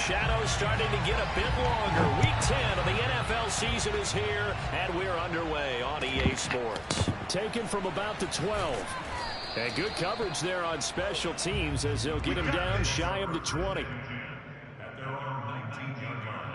shadows starting to get a bit longer. Week 10 of the NFL season is here, and we're underway on EA Sports. Taken from about the 12. And good coverage there on special teams as they'll get him down shy of the 20. At their own 19-yard line.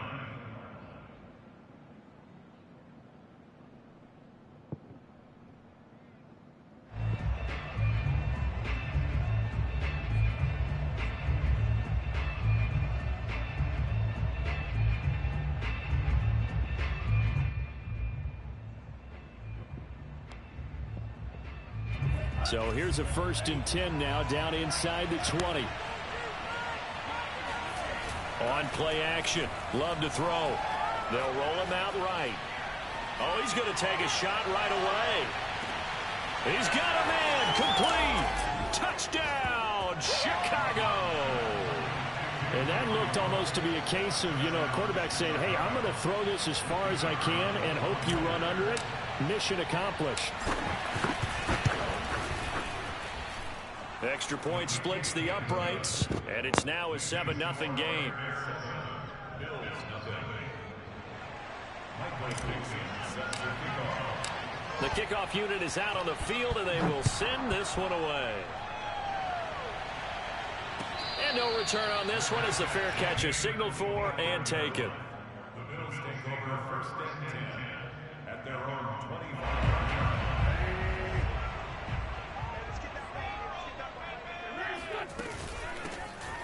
So here's a 1st and 10 now, down inside the 20. On play action. Love to throw. They'll roll him out right. Oh, he's going to take a shot right away. He's got a man. Complete. Touchdown, Chicago. And that looked almost to be a case of, a quarterback saying, hey, I'm going to throw this as far as I can and hope you run under it. Mission accomplished. Extra point splits the uprights, and it's now a 7-0 game. The kickoff unit is out on the field, and they will send this one away. And no return on this one as the fair catch is signaled for and taken. The Bills take over 1st and 10 at their own 25.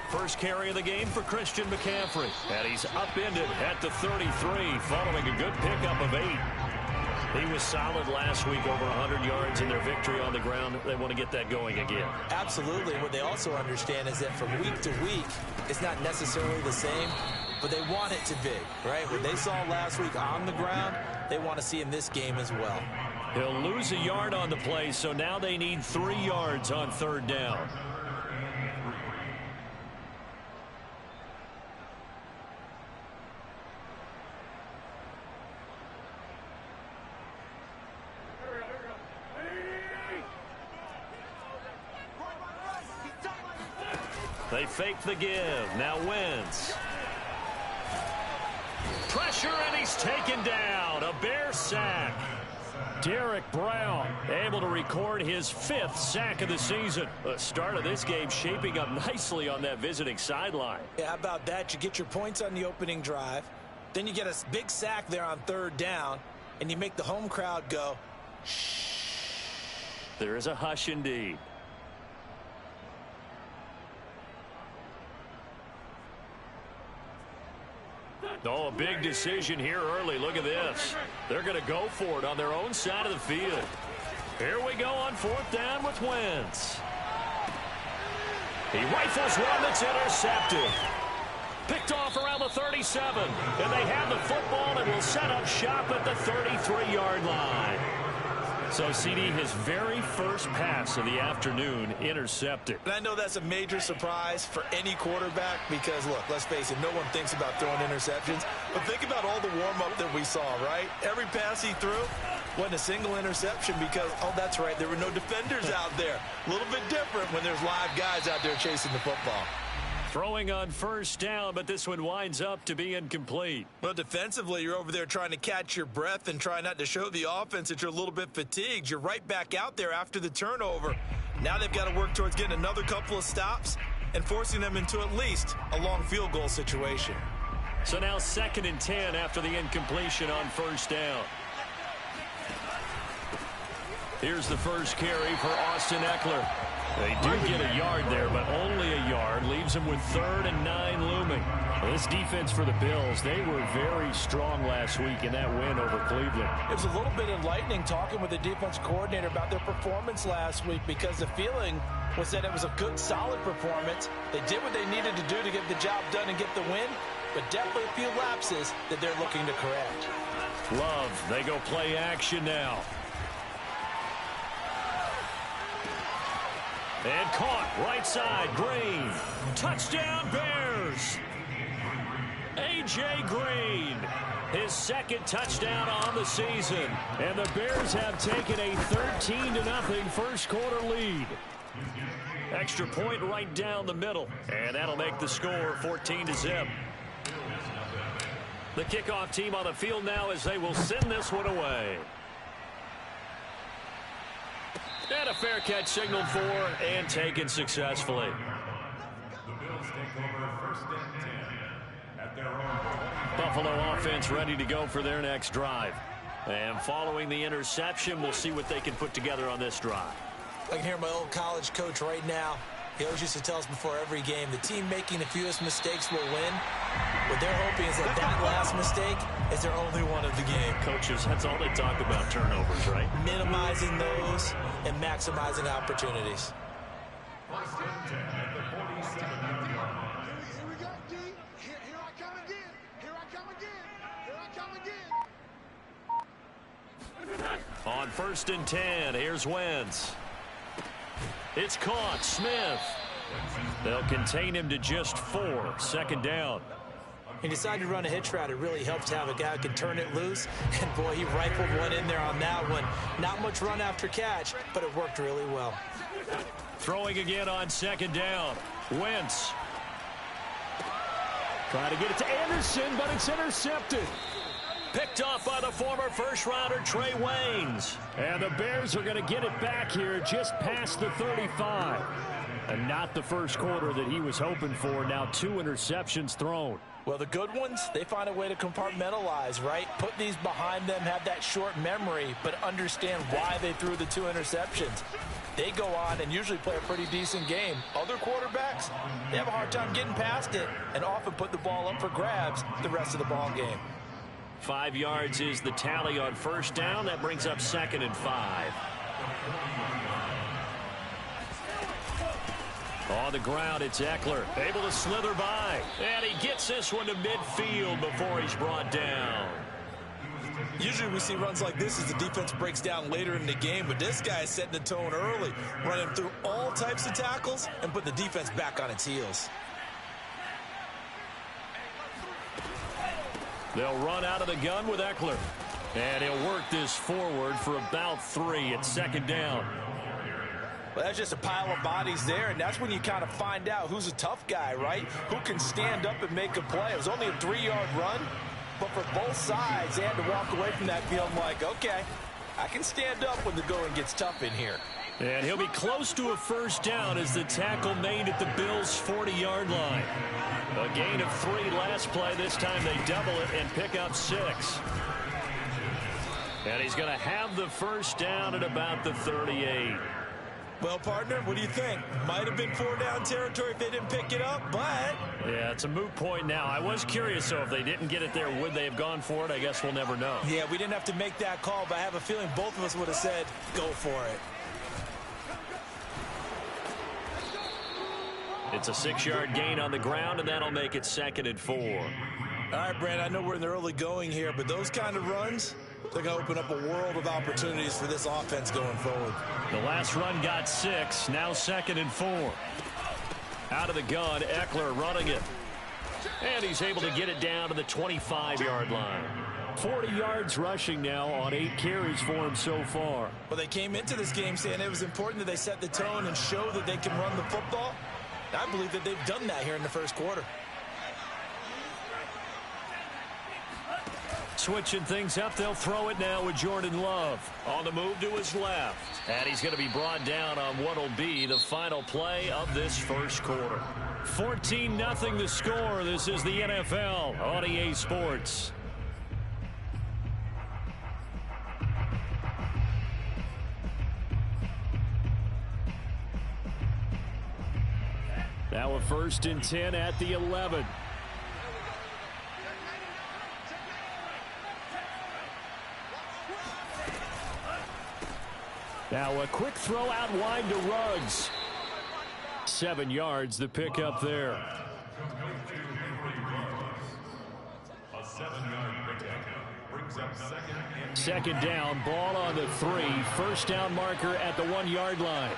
First carry of the game for Christian McCaffrey. And he's upended at the 33 following a good pickup of 8. He was solid last week, over 100 yards in their victory on the ground. They want to get that going again. Absolutely. What they also understand is that from week to week, it's not necessarily the same, but they want it to be, right? What they saw last week on the ground, they want to see in this game as well. He'll lose a yard on the play, so now they need 3 yards on 3rd down. They fake the give. Now Wentz. Pressure, and he's taken down. A Bear sack. Derek Brown able to record his 5th sack of the season. The start of this game shaping up nicely on that visiting sideline. Yeah, how about that? You get your points on the opening drive. Then you get a big sack there on 3rd down, and you make the home crowd go, shh. There is a hush indeed. Oh, a big decision here early. Look at this. They're going to go for it on their own side of the field. Here we go on 4th down with Wentz. He rifles one that's intercepted. Picked off around the 37. And they have the football and will set up shop at the 33-yard line. So, CD, his very first pass of the afternoon intercepted. And I know that's a major surprise for any quarterback because, look, let's face it, no one thinks about throwing interceptions. But think about all the warm-up that we saw, right? Every pass he threw wasn't a single interception because, oh, that's right, there were no defenders out there. A little bit different when there's live guys out there chasing the football. Throwing on 1st down, but this one winds up to be incomplete. Well, defensively, you're over there trying to catch your breath and try not to show the offense that you're a little bit fatigued. You're right back out there after the turnover. Now they've got to work towards getting another couple of stops and forcing them into at least a long field goal situation. So now 2nd and 10 after the incompletion on 1st down. Here's the first carry for Austin Eckler. They do get a yard there, but only a yard. Leaves them with 3rd and 9 looming. Well, this defense for the Bills, they were very strong last week in that win over Cleveland. It was a little bit enlightening talking with the defense coordinator about their performance last week because the feeling was that it was a good, solid performance. They did what they needed to do to get the job done and get the win, but definitely a few lapses that they're looking to correct. Love, they go play action now. And caught right side, Green. Touchdown Bears. A.J. Green, his 2nd touchdown on the season. And the Bears have taken a 13-0 first quarter lead. Extra point right down the middle. And that'll make the score 14-0. The kickoff team on the field now as they will send this one away. And a fair catch signaled for and taken successfully. The Bills take over first and 10 at their own. Buffalo offense ready to go for their next drive. And following the interception, we'll see what they can put together on this drive. I can hear my old college coach right now. He always used to tell us before every game, the team making the fewest mistakes will win. What they're hoping is that that last mistake is their only one of the game. Coaches, that's all they talk about, turnovers, right? Minimizing those and maximizing opportunities. First and 10 at the 47-yard line. Here we go, D. Here I come again. Here I come again. Here I come again. On first and 10, here's Wentz. It's caught. Smith. They'll contain him to just 4. Second down. He decided to run a hitch route. It really helps to have a guy who can turn it loose. And, boy, he rifled one in there on that one. Not much run after catch, but it worked really well. Throwing again on second down. Wentz. Trying to get it to Anderson, but it's intercepted. Picked off by the former first-rounder Trey Waynes. And the Bears are going to get it back here just past the 35. And not the first quarter that he was hoping for. Now 2 interceptions thrown. Well, the good ones, they find a way to compartmentalize, right? Put these behind them, have that short memory, but understand why they threw the 2 interceptions. They go on and usually play a pretty decent game. Other quarterbacks, they have a hard time getting past it and often put the ball up for grabs the rest of the ball game. 5 yards is the tally on first down. That brings up second and 5. On the ground, it's Eckler. Able to slither by. And he gets this one to midfield before he's brought down. Usually we see runs like this as the defense breaks down later in the game, but this guy is setting the tone early, running through all types of tackles and putting the defense back on its heels. They'll run out of the gun with Eckler. And he'll work this forward for about 3 at second down. Well, that's just a pile of bodies there, and that's when you kind of find out who's a tough guy, right? Who can stand up and make a play. It was only a 3-yard run, but for both sides, they had to walk away from that feeling like, okay, I can stand up when the going gets tough in here. And he'll be close to a first down as the tackle made at the Bills' 40-yard line. A gain of 3 last play. This time they double it and pick up 6. And he's going to have the first down at about the 38. Well, partner, what do you think? Might have been 4-down territory if they didn't pick it up, but... Yeah, it's a moot point now. I was curious, so if they didn't get it there, would they have gone for it? I guess we'll never know. Yeah, we didn't have to make that call, but I have a feeling both of us would have said, go for it. It's a 6-yard gain on the ground, and that'll make it second and 4. All right, Brand, I know we're in the early going here, but those kind of runs, they're going to open up a world of opportunities for this offense going forward. The last run got 6, now second and 4. Out of the gun, Eckler running it. And he's able to get it down to the 25-yard line. 40 yards rushing now on 8 carries for him so far. Well, they came into this game saying it was important that they set the tone and show that they can run the football. I believe that they've done that here in the first quarter. Switching things up, they'll throw it now with Jordan Love. On the move to his left. And he's going to be brought down on what will be the final play of this first quarter. 14-0 the score. This is the NFL on EA Sports. Now a first and 10 at the 11. Now a quick throw out wide to Ruggs. 7 yards, the pickup there. A 7-yard pickup brings up Second down, ball on the 3. First down marker at the 1-yard line.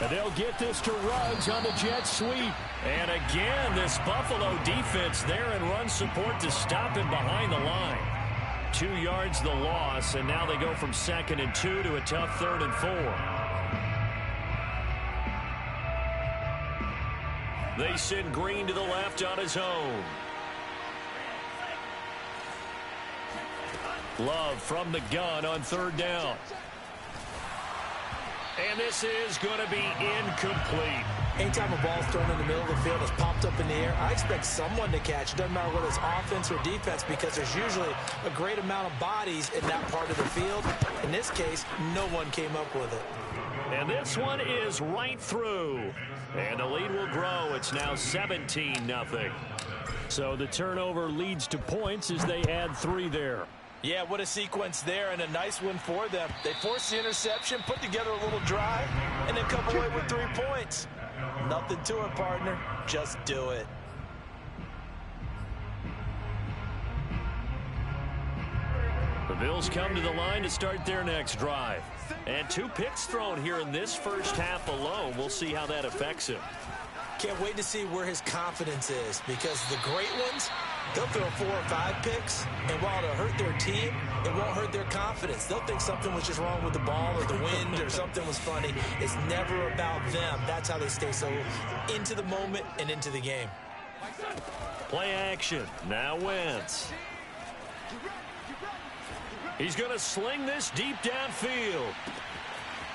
And they'll get this to Ruggs on the jet sweep. And again, this Buffalo defense there in run support to stop him behind the line. 2 yards the loss, and now they go from 2nd and 2 to a tough 3rd and 4. They send Green to the left on his own. Love from the gun on third down. And this is going to be incomplete. Anytime a ball's thrown in the middle of the field, it's popped up in the air, I expect someone to catch. It doesn't matter whether it's offense or defense, because there's usually a great amount of bodies in that part of the field. In this case, no one came up with it. And this one is right through. And the lead will grow. It's now 17-0. So the turnover leads to points as they add 3 there. Yeah, what a sequence there, and a nice one for them. They forced the interception, put together a little drive, and then come away with 3 points. Nothing to it, partner. Just do it. The Bills come to the line to start their next drive. And 2 picks thrown here in this first half alone. We'll see how that affects him. Can't wait to see where his confidence is, because the great ones, they'll throw 4 or 5 picks, and while it'll hurt their team, it won't hurt their confidence. They'll think something was just wrong with the ball or the wind or something was funny. It's never about them. That's how they stay so into the moment and into the game. Play action. Now Wentz. He's going to sling this deep downfield.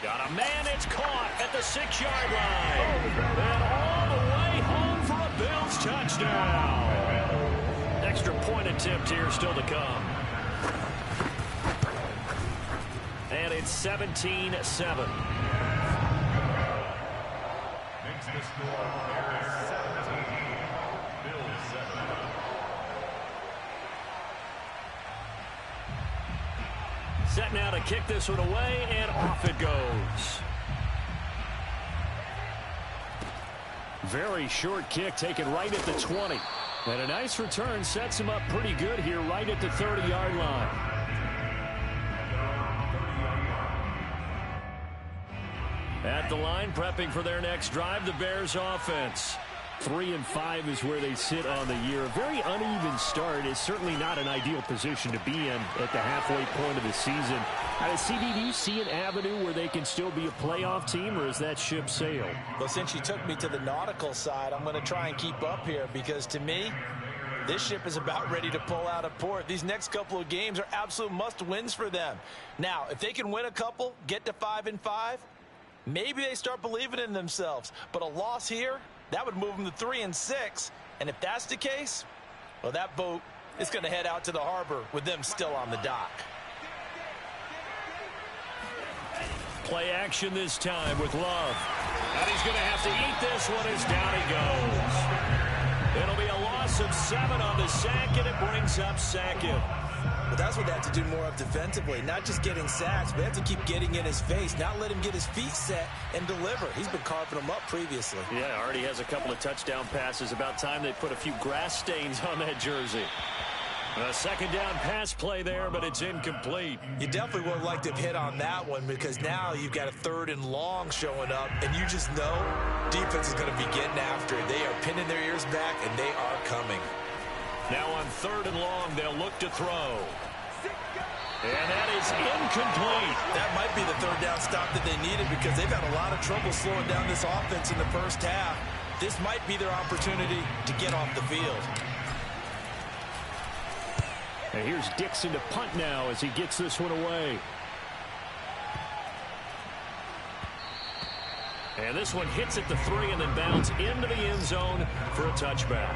Got a man, it's caught at the 6-yard line. And all the way home for a Bills touchdown. Extra point attempt here still to come. And it's 17-7. Makes the score Bears 17, Bills 7. Set now to kick this one away, and off it goes. Very short kick taken right at the 20. And a nice return sets him up pretty good here right at the 30-yard line. At the line, prepping for their next drive, the Bears offense. 3-5 is where they sit on the year. A very uneven start is certainly not an ideal position to be in at the halfway point of the season. CD, do you see an avenue where they can still be a playoff team, or is that ship sailed? Well, since you took me to the nautical side, I'm going to try and keep up here, because to me, this ship is about ready to pull out of port. These next couple of games are absolute must-wins for them. Now, if they can win a couple, get to 5-5, maybe they start believing in themselves. But a loss here, that would move them to 3-6. And if that's the case, well, that boat is going to head out to the harbor with them still on the dock. Play action this time with Love. And he's going to have to eat this one as down he goes. It'll be a loss of 7 on the sack, and it brings up Sackett. But that's what they have to do more of defensively. Not just getting sacks, but they have to keep getting in his face, not let him get his feet set and deliver. He's been carving them up previously. Yeah, already has a couple of touchdown passes. About time they put a few grass stains on that jersey. A second down pass play there, but it's incomplete. You definitely would like to hit on that one, because now you've got a 3rd and long showing up, and you just know defense is going to be getting after it. They are pinning their ears back, and they are coming. Now on 3rd and long, they'll look to throw. And that is incomplete. That might be the 3rd down stop that they needed, because they've had a lot of trouble slowing down this offense in the first half. This might be their opportunity to get off the field. And here's Dixon to punt now as he gets this one away. And this one hits at the 3 and then bounds into the end zone for a touchback.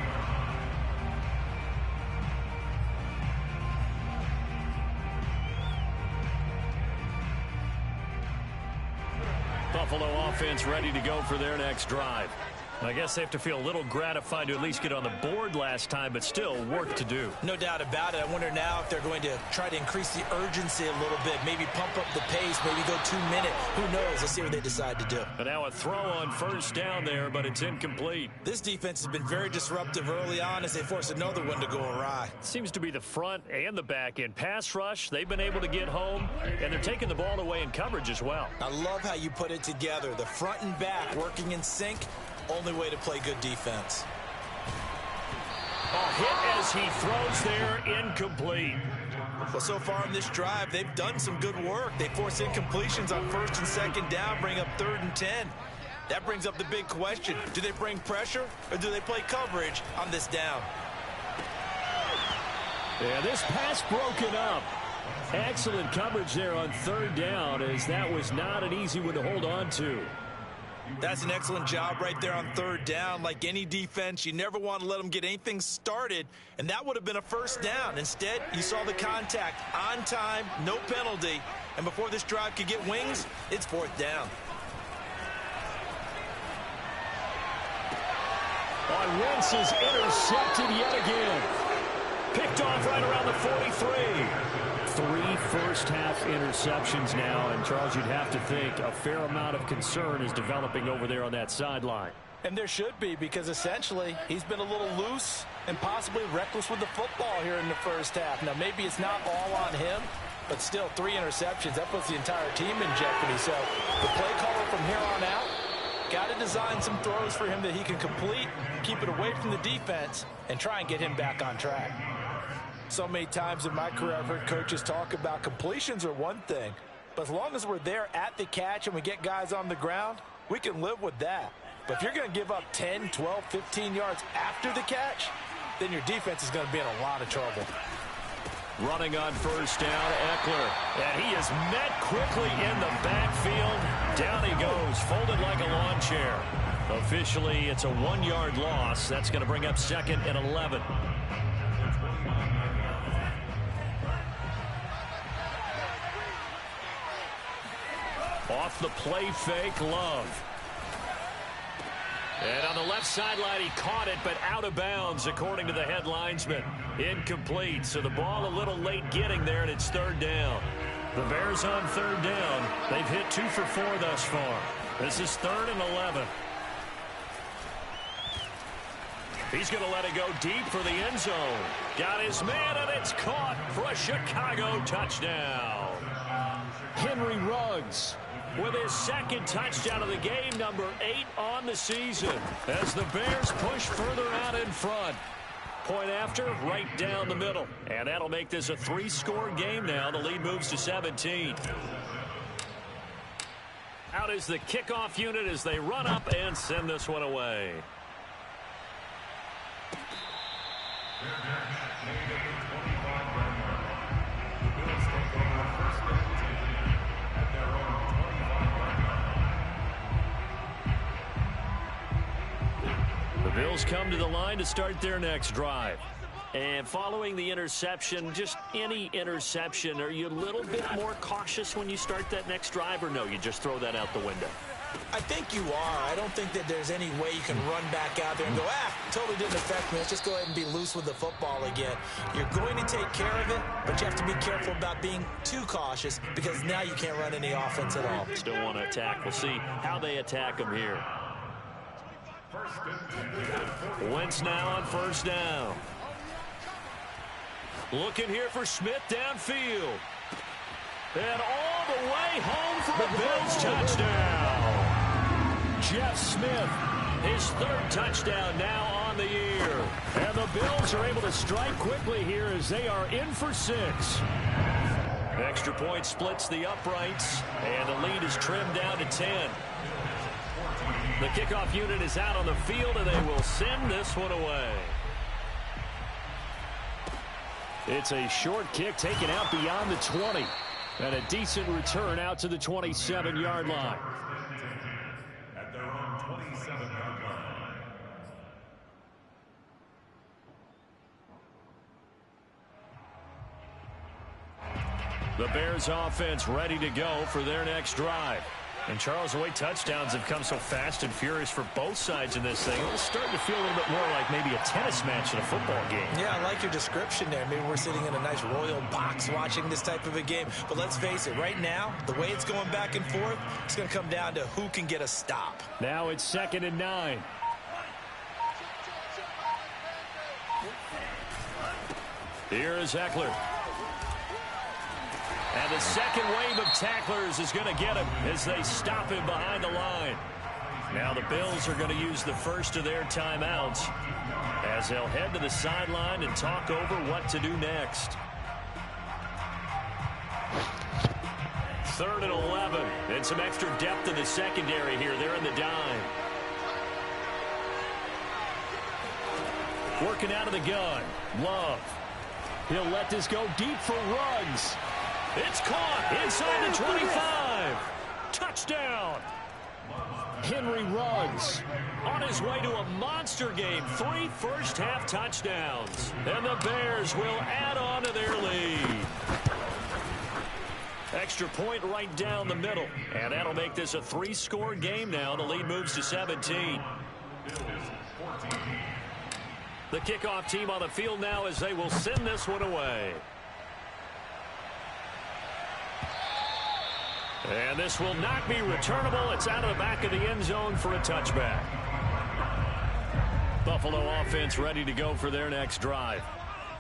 Buffalo offense ready to go for their next drive. I guess they have to feel a little gratified to at least get on the board last time, but still work to do. No doubt about it. I wonder now if they're going to try to increase the urgency a little bit, maybe pump up the pace, maybe go 2-minute. Who knows? Let's see what they decide to do. And now a throw on 1st down there, but it's incomplete. This defense has been very disruptive early on as they force another one to go awry. Seems to be the front and the back end. Pass rush, they've been able to get home, and they're taking the ball away in coverage as well. I love how you put it together. The front and back working in sync. Only way to play good defense. A hit as he throws there, incomplete. Well, so far in this drive, they've done some good work. They force incompletions on 1st and 2nd down, bring up 3rd and 10. That brings up the big question. Do they bring pressure or do they play coverage on this down? Yeah, this pass broken up. Excellent coverage there on third down, as that was not an easy one to hold on to. That's an excellent job right there on third down. Like any defense, you never want to let them get anything started, and that would have been a first down. Instead, you saw the contact on time, no penalty, and before this drive could get wings, it's fourth down. Wentz is intercepted yet again. Picked off right around the 43. 3 first-half interceptions now, and Charles, you'd have to think a fair amount of concern is developing over there on that sideline. And there should be, because essentially he's been a little loose and possibly reckless with the football here in the first half. Now, maybe it's not all on him, but still 3 interceptions. That puts the entire team in jeopardy. So the play caller from here on out got to design some throws for him that he can complete, keep it away from the defense, and try and get him back on track. So many times in my career I've heard coaches talk about completions are one thing, but as long as we're there at the catch and we get guys on the ground, we can live with that. But if you're going to give up 10, 12, 15 yards after the catch, then your defense is going to be in a lot of trouble. Running on first down, Eckler. And he is met quickly in the backfield. Down he goes, folded like a lawn chair. Officially, it's a 1-yard loss. That's going to bring up second and 11. Off the play fake, Love. And on the left sideline, he caught it, but out of bounds, according to the head linesman. Incomplete, so the ball a little late getting there, and it's third down. The Bears on third down. They've hit 2 for 4 thus far. This is 3rd and 11. He's going to let it go deep for the end zone. Got his man, and it's caught for a Chicago touchdown. Henry Ruggs with his second touchdown of the game, number 8 on the season, as the Bears push further out in front. Point after, right down the middle. And that'll make this a 3-score game now. The lead moves to 17. Out is the kickoff unit as they run up and send this one away. Bills come to the line to start their next drive. And following the interception, just any interception, are you a little bit more cautious when you start that next drive, or no, you just throw that out the window? I think you are. I don't think that there's any way you can run back out there and go, totally didn't affect me. Let's just go ahead and be loose with the football again. You're going to take care of it, but you have to be careful about being too cautious, because now you can't run any offense at all. Still want to attack. We'll see how they attack them here. Wentz now on first down. Looking here for Smith downfield. And all the way home for a Bills touchdown. Jeff Smith, his 3rd touchdown now on the year. And the Bills are able to strike quickly here as they are in for 6. Extra point splits the uprights, and the lead is trimmed down to 10. The kickoff unit is out on the field, and they will send this one away. It's a short kick taken out beyond the 20. And a decent return out to the 27-yard line. At their own 27-yard line. The Bears offense ready to go for their next drive. And Charles, the way touchdowns have come so fast and furious for both sides in this thing, it's starting to feel a little bit more like maybe a tennis match in a football game. Yeah, I like your description there. Maybe we're sitting in a nice royal box watching this type of a game. But let's face it, right now, the way it's going back and forth, it's going to come down to who can get a stop. Now it's 2nd and 9. Here is Eckler. And the second wave of tacklers is going to get him as they stop him behind the line. Now the Bills are going to use the first of their timeouts as they'll head to the sideline and talk over what to do next. 3rd and 11. And some extra depth in the secondary here. They're in the dime. Working out of the gun. Love. He'll let this go deep for Ruggs. It's caught inside the 25. Touchdown. Henry Ruggs on his way to a monster game. 3 first-half touchdowns. And the Bears will add on to their lead. Extra point right down the middle. And that'll make this a 3-score game now. The lead moves to 17. The kickoff team on the field now as they will send this one away. And this will not be returnable. It's out of the back of the end zone for a touchback. Buffalo offense ready to go for their next drive.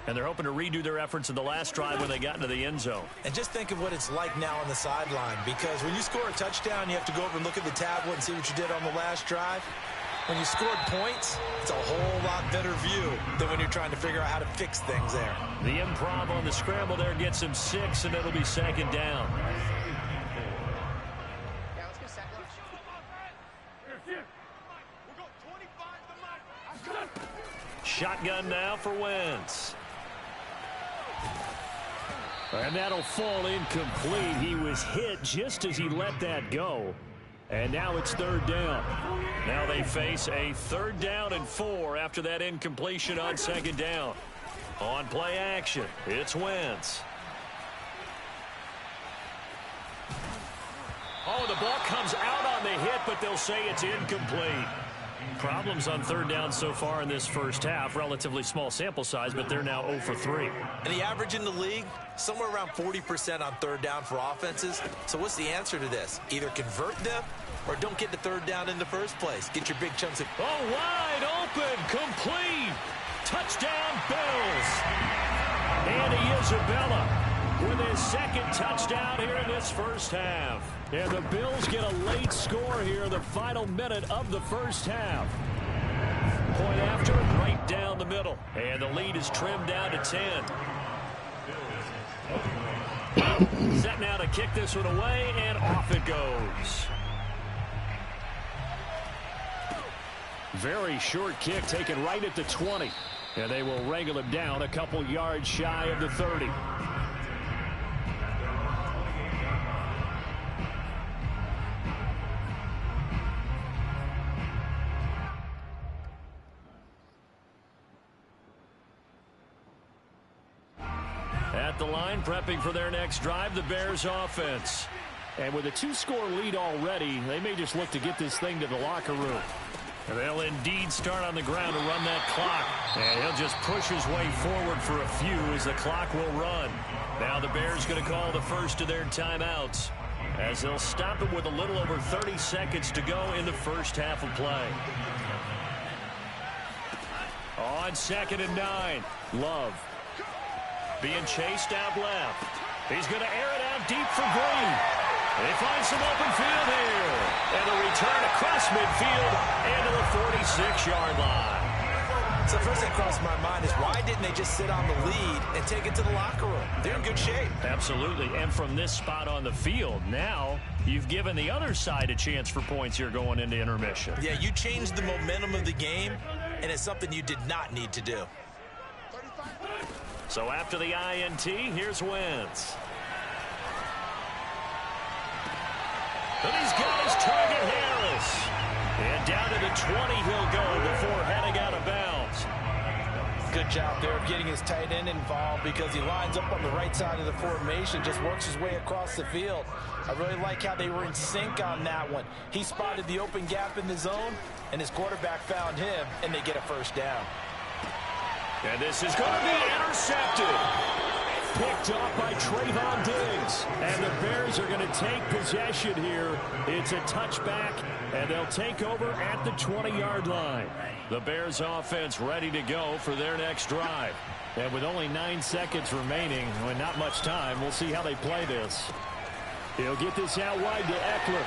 And they're hoping to redo their efforts in the last drive when they got into the end zone. And just think of what it's like now on the sideline, because when you score a touchdown, you have to go over and look at the tablet and see what you did on the last drive. When you scored points, it's a whole lot better view than when you're trying to figure out how to fix things there. The improv on the scramble there gets him 6, and it'll be 2nd down. Shotgun now for Wentz. And that'll fall incomplete. He was hit just as he let that go. And now it's 3rd down. Now they face a 3rd down and 4 after that incompletion on 2nd down. On play action, it's Wentz. Oh, the ball comes out on the hit, but they'll say it's incomplete. Problems on 3rd down so far in this first half. Relatively small sample size, but they're now 0 for 3. And the average in the league, somewhere around 40% on 3rd down for offenses. So what's the answer to this? Either convert them or don't get the 3rd down in the first place. Get your big chunks of... Oh, wide open, complete. Touchdown, Bills. And Isabella with his 2nd touchdown here in this first half. And the Bills get a late score here in the final minute of the first half. Point after, right down the middle. And the lead is trimmed down to 10. Set now to kick this one away, and off it goes. Very short kick taken right at the 20. And they will wrangle him down a couple yards shy of the 30. At the line, prepping for their next drive, the Bears offense. And with a 2-score lead already, they may just look to get this thing to the locker room. And they'll indeed start on the ground to run that clock. And he'll just push his way forward for a few as the clock will run. Now the Bears going to call the first of their timeouts, as they'll stop it with a little over 30 seconds to go in the first half of play. On 2nd and 9, Love. Being chased out left. He's going to air it out deep for Green. They find some open field here. And a return across midfield and to the 46-yard line. So the first thing that crossed my mind is, why didn't they just sit on the lead and take it to the locker room? They're in good shape. Absolutely. And from this spot on the field, now you've given the other side a chance for points here going into intermission. Yeah, you changed the momentum of the game, and it's something you did not need to do. So after the INT, here's Wentz. And he's got his target, Harris. And down to the 20 he'll go before heading out of bounds. Good job there of getting his tight end involved, because he lines up on the right side of the formation, just works his way across the field. I really like how they were in sync on that one. He spotted the open gap in the zone, and his quarterback found him, and they get a first down. And this is going to be intercepted. Picked off by Trayvon Diggs. And the Bears are going to take possession here. It's a touchback, and they'll take over at the 20-yard line. The Bears offense ready to go for their next drive. And with only 9 seconds remaining, and not much time, we'll see how they play this. He'll get this out wide to Eckler.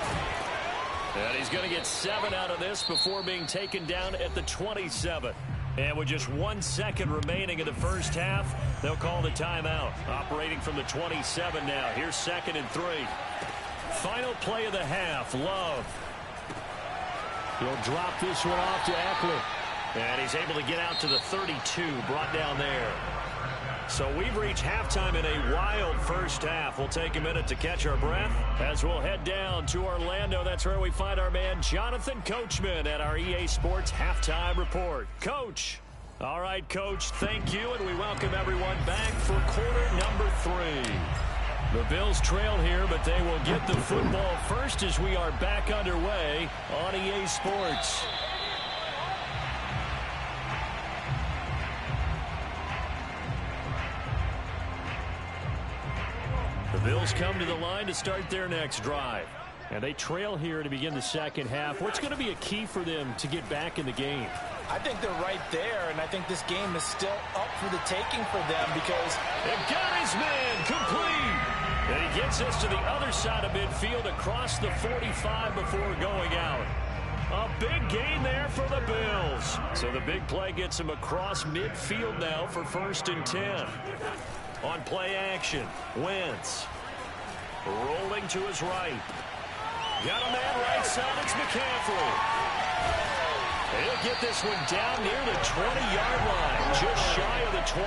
And he's going to get 7 out of this before being taken down at the 27. And with just 1 second remaining in the first half, they'll call the timeout. Operating from the 27 now. Here's 2nd and 3. Final play of the half, Love. He'll drop this one off to Eckler. And he's able to get out to the 32, brought down there. So we've reached halftime in a wild first half. We'll take a minute to catch our breath as we'll head down to Orlando. That's where we find our man Jonathan Coachman at our EA Sports Halftime Report. Coach. All right, Coach, thank you, and we welcome everyone back for quarter number 3. The Bills trail here, but they will get the football first as we are back underway on EA Sports. The Bills come to the line to start their next drive. And they trail here to begin the second half. What's going to be a key for them to get back in the game? I think they're right there, and I think this game is still up for the taking for them because they've got his man complete. And he gets us to the other side of midfield across the 45 before going out. A big gain there for the Bills. So the big play gets him across midfield now for 1st and 10. On play action, Wentz. Rolling to his right. Got a man right side, it's McCaffrey. He'll get this one down near the 20-yard line, just shy of the 20.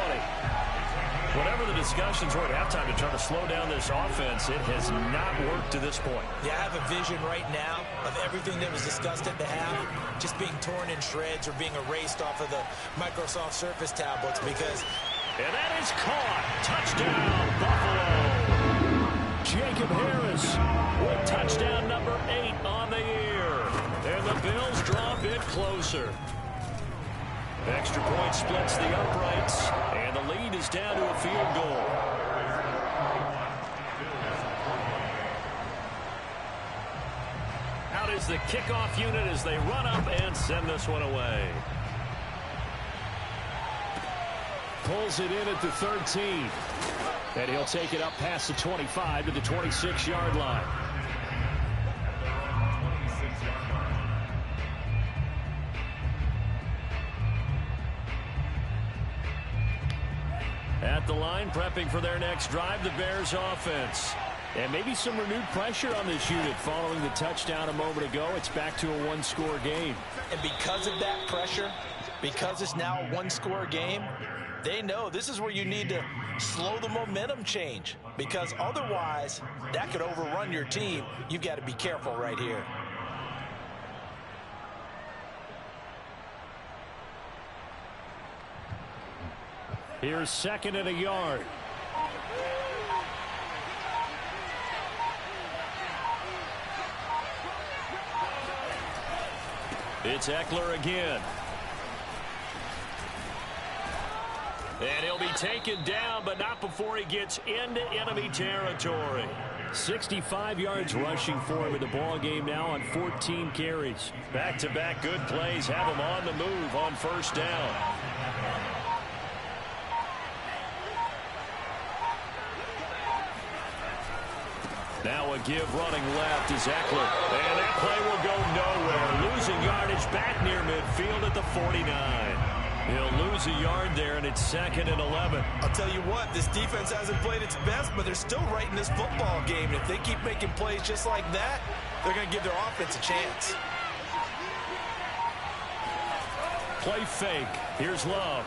Whatever the discussions were at halftime to try to slow down this offense, it has not worked to this point. Yeah, I have a vision right now of everything that was discussed at the half just being torn in shreds or being erased off of the Microsoft Surface tablets because... And that is caught. Touchdown, Buffalo. Jacob Harris with touchdown number 8 on the year. And the Bills draw a bit closer. Extra point splits the uprights, and the lead is down to a field goal. Out is the kickoff unit as they run up and send this one away. Pulls it in at the 13. And he'll take it up past the 25 to the 26-yard line. At the line, prepping for their next drive, the Bears offense. And maybe some renewed pressure on this unit following the touchdown a moment ago. It's back to a one-score game. And because of that pressure, because it's now a one-score game, they know this is where you need to slow the momentum change because otherwise that could overrun your team. You've got to be careful right here. Here's 2nd and a yard. It's Eckler again. And he'll be taken down, but not before he gets into enemy territory. 65 yards rushing for him in the ball game now on 14 carries. Back-to-back good plays have him on the move on 1st down. Now a give running left is Eckler. And that play will go nowhere. Losing yardage back near midfield at the 49. He'll lose a yard there, and it's 2nd and 11. I'll tell you what, this defense hasn't played its best, but they're still right in this football game. And if they keep making plays just like that, they're going to give their offense a chance. Play fake. Here's Love.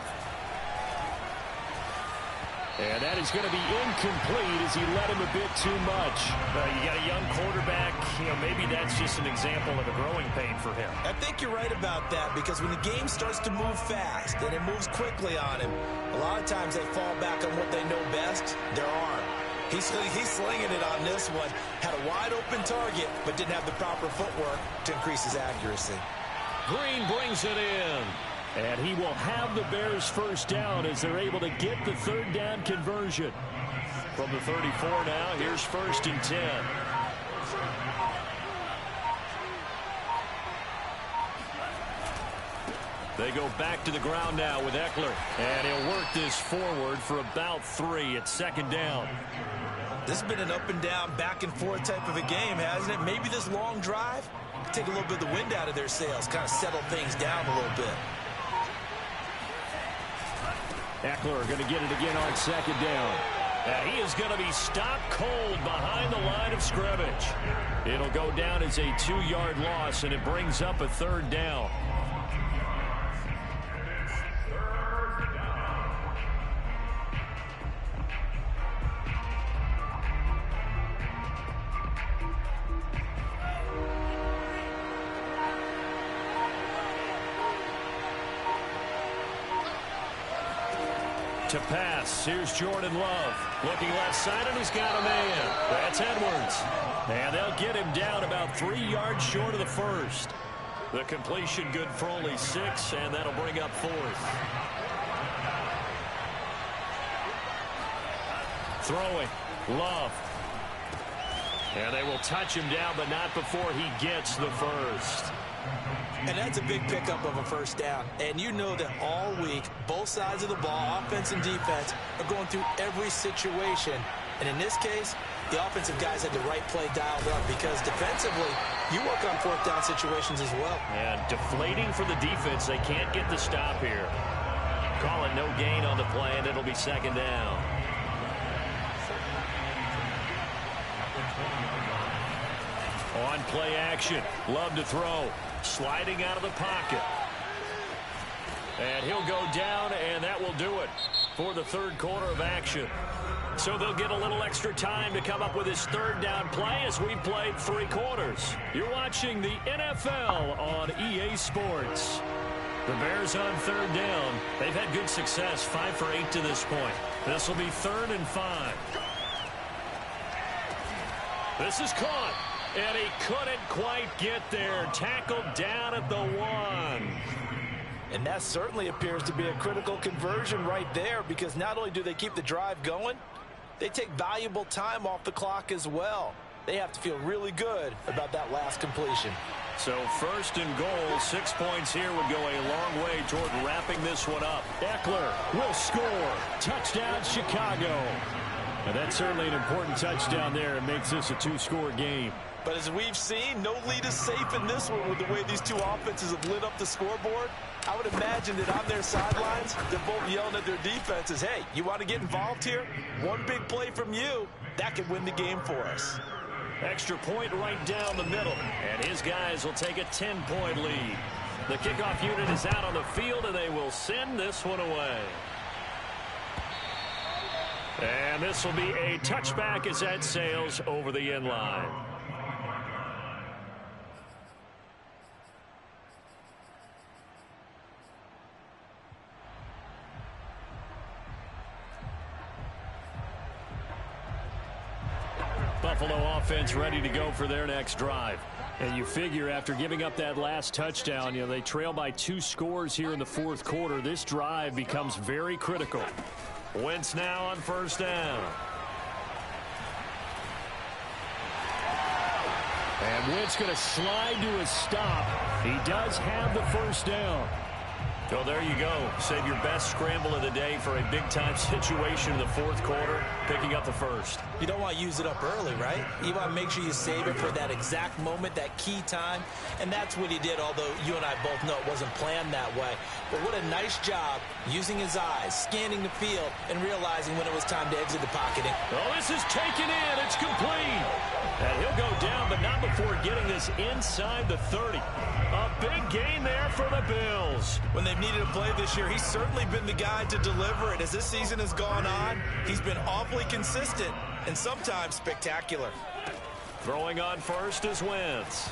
And that is going to be incomplete as he let him a bit too much. You got a young quarterback. Maybe that's just an example of a growing pain for him. I think you're right about that because when the game starts to move fast and it moves quickly on him, a lot of times they fall back on what they know best, their arm. He's slinging it on this one. Had a wide open target, but didn't have the proper footwork to increase his accuracy. Green brings it in. And he will have the Bears 1st down as they're able to get the 3rd down conversion. From the 34 now, here's 1st and 10. They go back to the ground now with Eckler. And he'll work this forward for about 3 at 2nd down. This has been an up and down, back and forth type of a game, hasn't it? Maybe this long drive take a little bit of the wind out of their sails, kind of settle things down a little bit. Eckler going to get it again on 2nd down. And he is going to be stopped cold behind the line of scrimmage. It'll go down as a 2-yard loss, and it brings up a 3rd down. To pass, here's Jordan Love. Looking left side, and he's got a man. That's Edwards. And they'll get him down about 3 yards short of the first. The completion good for only 6, and that'll bring up 4th. Throwing, Love. And they will touch him down, but not before he gets the first. And that's a big pickup of a 1st down. And you know that all week, both sides of the ball, offense and defense, are going through every situation. And in this case, the offensive guys had the right play dialed up because defensively, you work on 4th down situations as well. And deflating for the defense. They can't get the stop here. Call it no gain on the play, and it'll be 2nd down. On play action, Love to throw. Sliding out of the pocket. And he'll go down, and that will do it for the 3rd quarter of action. So they'll get a little extra time to come up with his 3rd down play as we played 3 quarters. You're watching the NFL on EA Sports. The Bears on 3rd down. They've had good success, 5 for 8 to this point. This will be 3rd and 5. This is caught. And he couldn't quite get there. Tackled down at the 1. And that certainly appears to be a critical conversion right there because not only do they keep the drive going, they take valuable time off the clock as well. They have to feel really good about that last completion. So 1st and goal, 6 points here would go a long way toward wrapping this one up. Eckler will score. Touchdown, Chicago. And that's certainly an important touchdown there. It makes this a 2-score game. But as we've seen, no lead is safe in this one with the way these 2 offenses have lit up the scoreboard. I would imagine that on their sidelines, they're both yelling at their defenses, hey, you want to get involved here? One big play from you, that could win the game for us. Extra point right down the middle. And his guys will take a 10-point lead. The kickoff unit is out on the field, and they will send this one away. And this will be a touchback as that sails over the end line. Buffalo offense ready to go for their next drive. And you figure after giving up that last touchdown, they trail by 2 scores here in the 4th quarter. This drive becomes very critical. Wentz now on 1st down. And Wentz going to slide to a stop. He does have the 1st down. So there you go. Save your best scramble of the day for a big-time situation in the 4th quarter, picking up the 1st. You don't want to use it up early, right? You want to make sure you save it for that exact moment, that key time. And that's what he did, although you and I both know it wasn't planned that way. But what a nice job using his eyes, scanning the field, and realizing when it was time to exit the pocket. Oh, this is taken in. It's complete. And he'll go down, but not before getting this inside the 30. A big gain there for the Bills. When they've needed a play this year, he's certainly been the guy to deliver it. As this season has gone on, he's been awfully consistent and sometimes spectacular. Throwing on 1st is Wentz.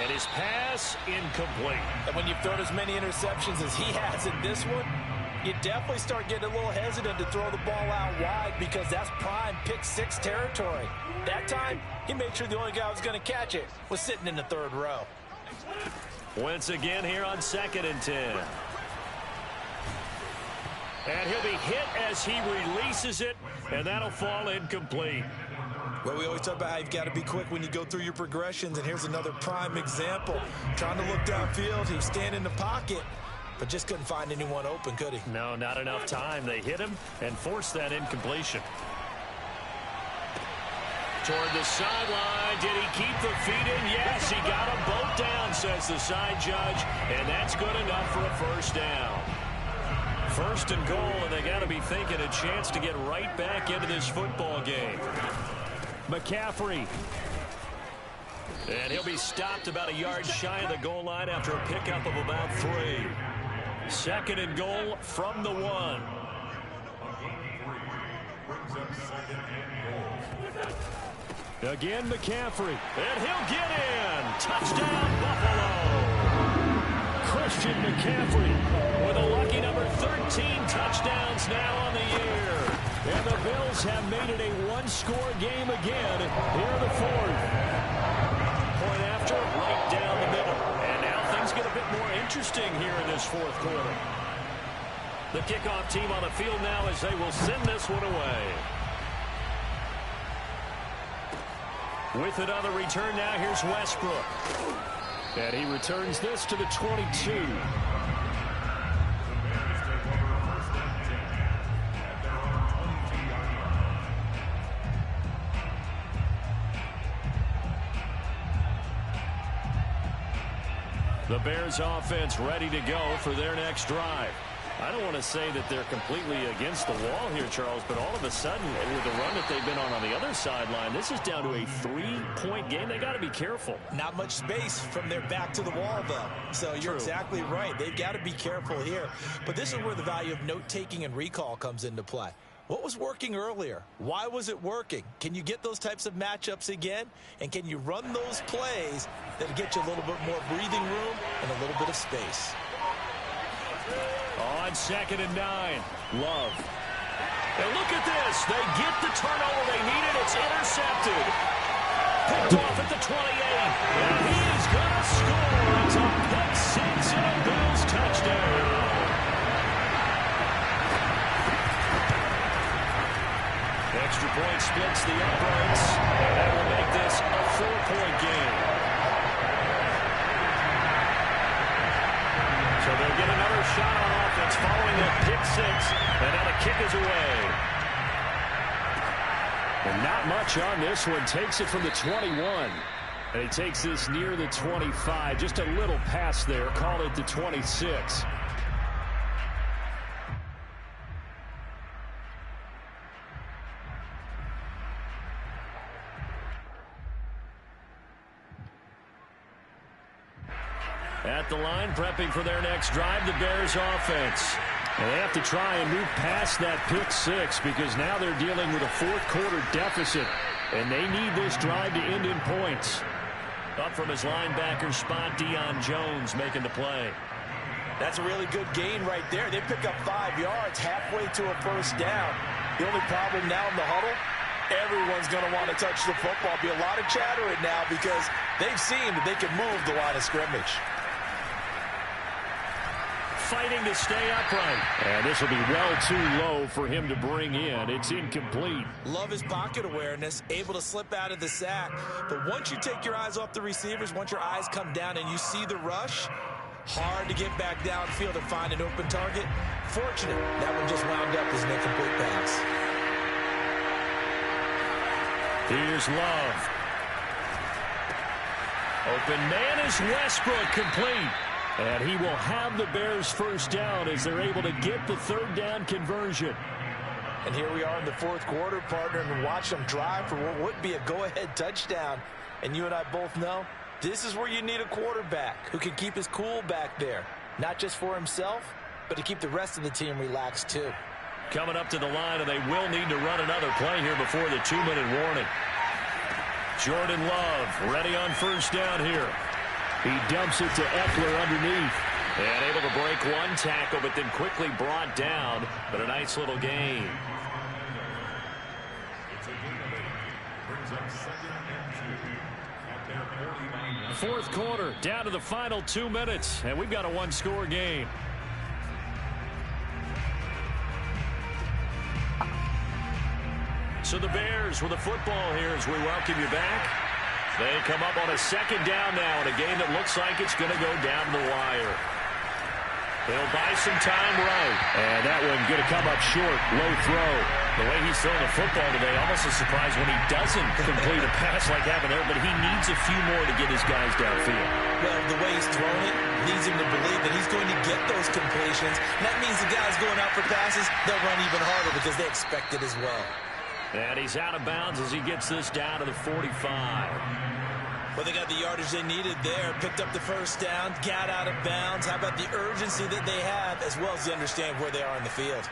And his pass incomplete. And when you've thrown as many interceptions as he has in this one, you definitely start getting a little hesitant to throw the ball out wide because that's prime pick 6 territory. That time, he made sure the only guy who was going to catch it was sitting in the 3rd row. Wentz again here on 2nd and 10. And he'll be hit as he releases it, and that'll fall incomplete. Well, we always talk about how you've got to be quick when you go through your progressions, and here's another prime example. Trying to look downfield, he was standing in the pocket, but just couldn't find anyone open, could he? No, not enough time. They hit him and forced that incompletion. Toward the sideline. Did he keep the feet in? Yes, he got them both down, says the side judge, and that's good enough for a 1st down. First and goal, and they got to be thinking a chance to get right back into this football game. McCaffrey. And he'll be stopped about a yard shy of the goal line after a pickup of about 3. Second and goal from the 1. Again, McCaffrey. And he'll get in. Touchdown, Buffalo. Christian McCaffrey with a lucky number 13 touchdowns now on the year. And the Bills have made it a one-score game again here in the 4th. Point after, right down the middle. And now things get a bit more interesting here in this 4th quarter. The kickoff team on the field now as they will send this one away. With another return now, here's Westbrook. And he returns this to the 22. The Bears offense ready to go for their next drive. I don't want to say that they're completely against the wall here, Charles, but all of a sudden, with the run that they've been on the other sideline, this is down to a 3-point game. They got to be careful. Not much space from their back to the wall, though. So you're exactly right. They've got to be careful here. But this is where the value of note-taking and recall comes into play. What was working earlier? Why was it working? Can you get those types of matchups again? And can you run those plays that get you a little bit more breathing room and a little bit of space? On 2nd and 9, Love. And look at this. They get the turnover they needed. It's intercepted. Picked off at the 28. And he is going to score. It's a pick 6 and a Bills touchdown. Extra point splits the uprights. And that will make this a 4-point game. So they'll get another shot on offense following that pick 6. And now the kick is away. And not much on this one. Takes it from the 21. And he takes this near the 25. Just a little pass there. Call it the 26. At the line, prepping for their next drive, the Bears offense. And they have to try and move past that pick 6 because now they're dealing with a 4th quarter deficit. And they need this drive to end in points. Up from his linebacker spot, Deion Jones making the play. That's a really good gain right there. They pick up 5 yards halfway to a first down. The only problem now in the huddle, everyone's going to want to touch the football. Be a lot of chatter right now because they've seen that they can move the line of scrimmage. Fighting to stay upright. And this will be well too low for him to bring in. It's incomplete. Love his pocket awareness, able to slip out of the sack. But once you take your eyes off the receivers, once your eyes come down and you see the rush, hard to get back downfield and find an open target. Fortunate, that one just wound up as an incomplete pass. Here's Love. Open man is Westbrook, complete. And he will have the Bears first down as they're able to get the 3rd down conversion. And here we are in the 4th quarter, partner, and watch them drive for what would be a go-ahead touchdown. And you and I both know this is where you need a quarterback who can keep his cool back there. Not just for himself, but to keep the rest of the team relaxed too. Coming up to the line, and they will need to run another play here before the 2-minute warning. Jordan Love ready on first down here. He dumps it to Eckler underneath. And able to break one tackle, but then quickly brought down. But a nice little gain. Fourth quarter, down to the final 2 minutes. And we've got a one-score game. So the Bears with the football here as we welcome you back. They come up on a 2nd down now in a game that looks like it's going to go down the wire. They'll buy some time right. And that one going to come up short. Low throw. The way he's throwing the football today, almost a surprise when he doesn't complete a pass like happened there, but he needs a few more to get his guys downfield. Well, the way he's throwing it leads him to believe that he's going to get those completions. And that means the guys going out for passes, they'll run even harder because they expect it as well. And he's out of bounds as he gets this down to the 45. Well, they got the yardage they needed there, picked up the first down, got out of bounds. How about the urgency that they have, as well as they understand where they are in the field?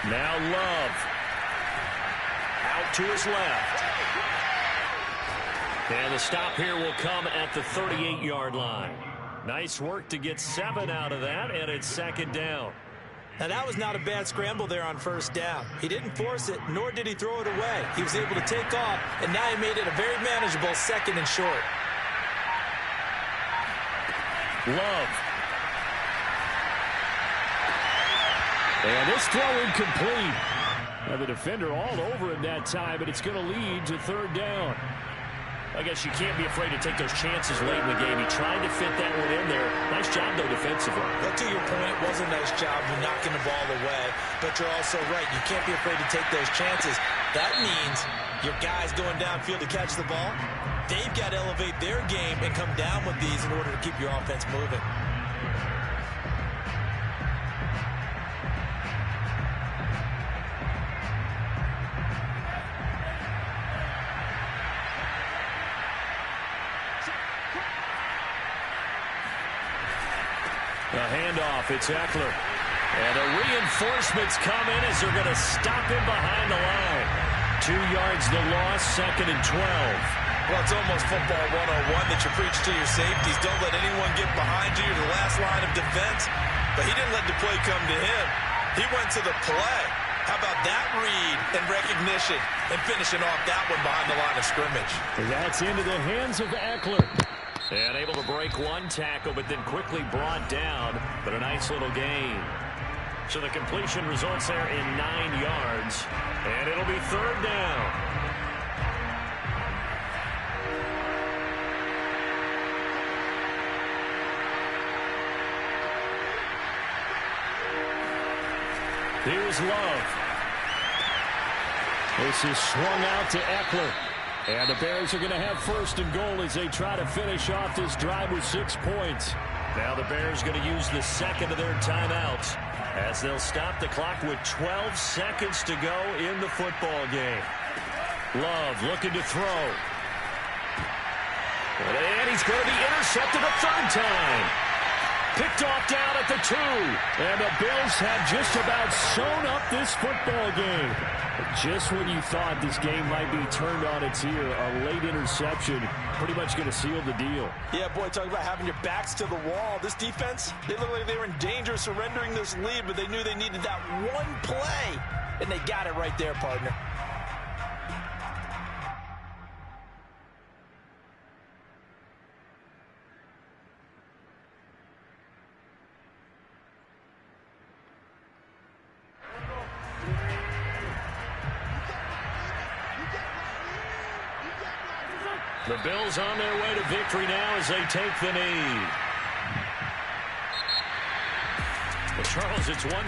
Now Love. Out to his left. And the stop here will come at the 38-yard line. Nice work to get 7 out of that, and it's second down. Now, that was not a bad scramble there on first down. He didn't force it, nor did he throw it away. He was able to take off, and now he made it a very manageable second and short. Love. And this throw incomplete. Now the defender all over him that time, but it's going to lead to third down. I guess you can't be afraid to take those chances late in the game. He tried to fit that one in there. Nice job, though, defensively. Well, to your point, it was a nice job of knocking the ball away. But you're also right. You can't be afraid to take those chances. That means your guys going downfield to catch the ball, they've got to elevate their game and come down with these in order to keep your offense moving. The handoff, it's Eckler. And the reinforcements come in as they're going to stop him behind the line. 2 yards the loss, second and 12. Well, it's almost football 101 that you preach to your safeties. Don't let anyone get behind you. You're the last line of defense. But he didn't let the play come to him. He went to the play. How about that read and recognition and finishing off that one behind the line of scrimmage? And that's into the hands of Eckler. And able to break one tackle, but then quickly brought down. But a nice little gain. So the completion results there in 9 yards. And it'll be third down. Here's Love. This is swung out to Eckler. And the Bears are going to have first and goal as they try to finish off this drive with 6 points. Now the Bears going to use the second of their timeouts as they'll stop the clock with 12 seconds to go in the football game. Love looking to throw. And he's going to be intercepted a third time. Picked off down at the 2. And the Bills have just about sewn up this football game. Just when you thought this game might be turned on its ear, a late interception pretty much going to seal the deal. Yeah, boy, talk about having your backs to the wall. This defense, they looked like they were in danger of surrendering this lead, but they knew they needed that one play, and they got it right there, partner. The Bills on their way to victory now as they take the knee. Well, Charles, it's one